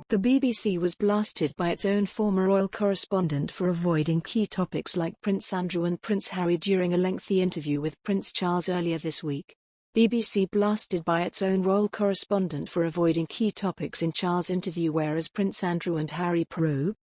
The BBC was blasted by its own former royal correspondent for avoiding key topics like Prince Andrew and Prince Harry during a lengthy interview with Prince Charles earlier this week. BBC blasted by its own royal correspondent for avoiding key topics in Charles' interview, whereas Prince Andrew and Harry probe.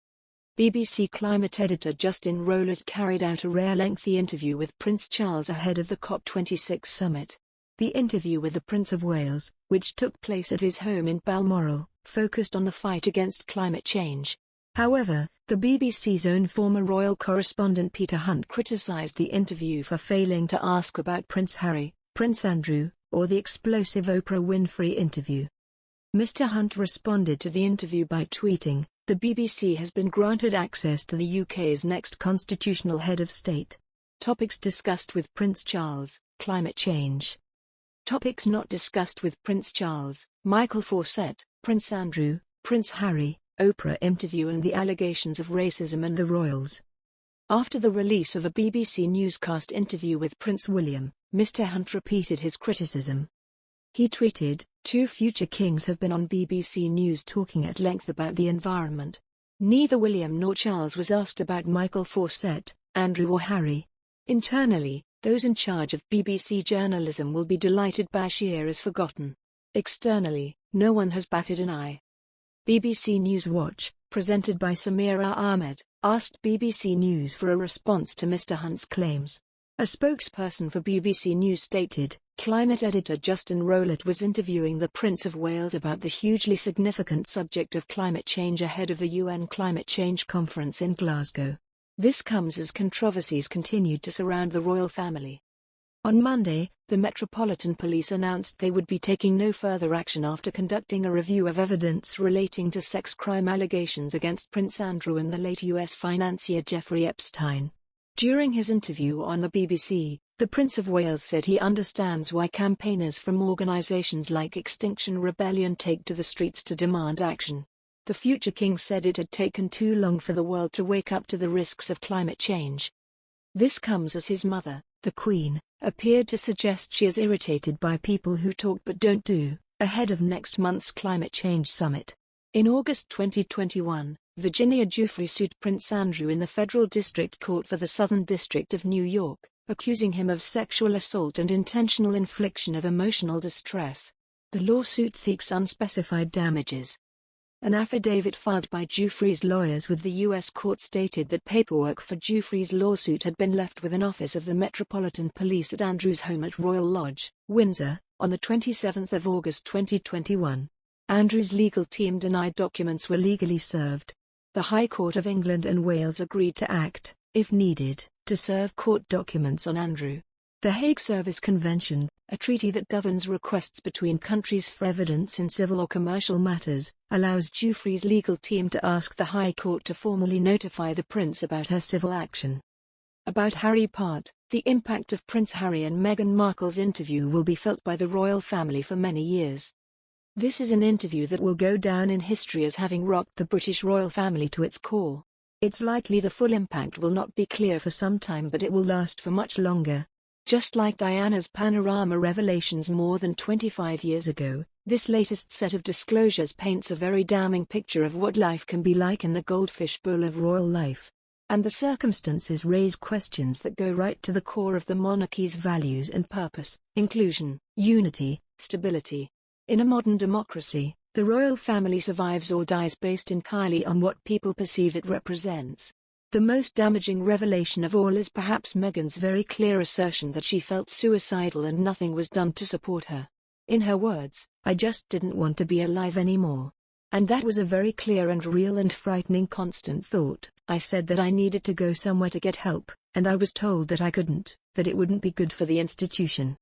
BBC climate editor Justin Rowlett carried out a rare lengthy interview with Prince Charles ahead of the COP26 summit. The interview with the Prince of Wales, which took place at his home in Balmoral, focused on the fight against climate change. However, the BBC's own former royal correspondent Peter Hunt criticised the interview for failing to ask about Prince Harry, Prince Andrew, or the explosive Oprah Winfrey interview. Mr. Hunt responded to the interview by tweeting, "The BBC has been granted access to the UK's next constitutional head of state. Topics discussed with Prince Charles: climate change. Topics not discussed with Prince Charles: Michael Fawcett, Prince Andrew, Prince Harry, Oprah interview and the allegations of racism and the royals." After the release of a BBC newscast interview with Prince William, Mr. Hunt repeated his criticism. He tweeted, "Two future kings have been on BBC News talking at length about the environment. Neither William nor Charles was asked about Michael Fawcett, Andrew or Harry. Internally, those in charge of BBC journalism will be delighted Bashir is forgotten. Externally, no one has batted an eye." BBC News Watch, presented by Samira Ahmed, asked BBC News for a response to Mr. Hunt's claims. A spokesperson for BBC News stated, "Climate editor Justin Rowlett was interviewing the Prince of Wales about the hugely significant subject of climate change ahead of the UN Climate Change Conference in Glasgow. This comes as controversies continued to surround the royal family." On Monday, the Metropolitan Police announced they would be taking no further action after conducting a review of evidence relating to sex crime allegations against Prince Andrew and the late U.S. financier Jeffrey Epstein. During his interview on the BBC, the Prince of Wales said he understands why campaigners from organisations like Extinction Rebellion take to the streets to demand action. The future king said it had taken too long for the world to wake up to the risks of climate change. This comes as his mother, the Queen, appeared to suggest she is irritated by people who talk but don't do, ahead of next month's climate change summit. In August 2021, Virginia Giuffre sued Prince Andrew in the Federal District Court for the Southern District of New York, accusing him of sexual assault and intentional infliction of emotional distress. The lawsuit seeks unspecified damages. An affidavit filed by Giuffre's lawyers with the U.S. court stated that paperwork for Giuffre's lawsuit had been left with an office of the Metropolitan Police at Andrew's home at Royal Lodge, Windsor, on the 27th of August 2021. Andrew's legal team denied documents were legally served. The High Court of England and Wales agreed to act, if needed, to serve court documents on Andrew. The Hague Service Convention, a treaty that governs requests between countries for evidence in civil or commercial matters, allows Giuffre's legal team to ask the High Court to formally notify the Prince about her civil action. About Harry Part, the impact of Prince Harry and Meghan Markle's interview will be felt by the royal family for many years. This is an interview that will go down in history as having rocked the British royal family to its core. It's likely the full impact will not be clear for some time, but it will last for much longer. Just like Diana's panorama revelations more than 25 years ago, this latest set of disclosures paints a very damning picture of what life can be like in the goldfish bowl of royal life. And the circumstances raise questions that go right to the core of the monarchy's values and purpose: inclusion, unity, stability. In a modern democracy, the royal family survives or dies based entirely on what people perceive it represents. The most damaging revelation of all is perhaps Meghan's very clear assertion that she felt suicidal and nothing was done to support her. In her words, "I just didn't want to be alive anymore. And that was a very clear and real and frightening constant thought. I said that I needed to go somewhere to get help, and I was told that I couldn't, that it wouldn't be good for the institution.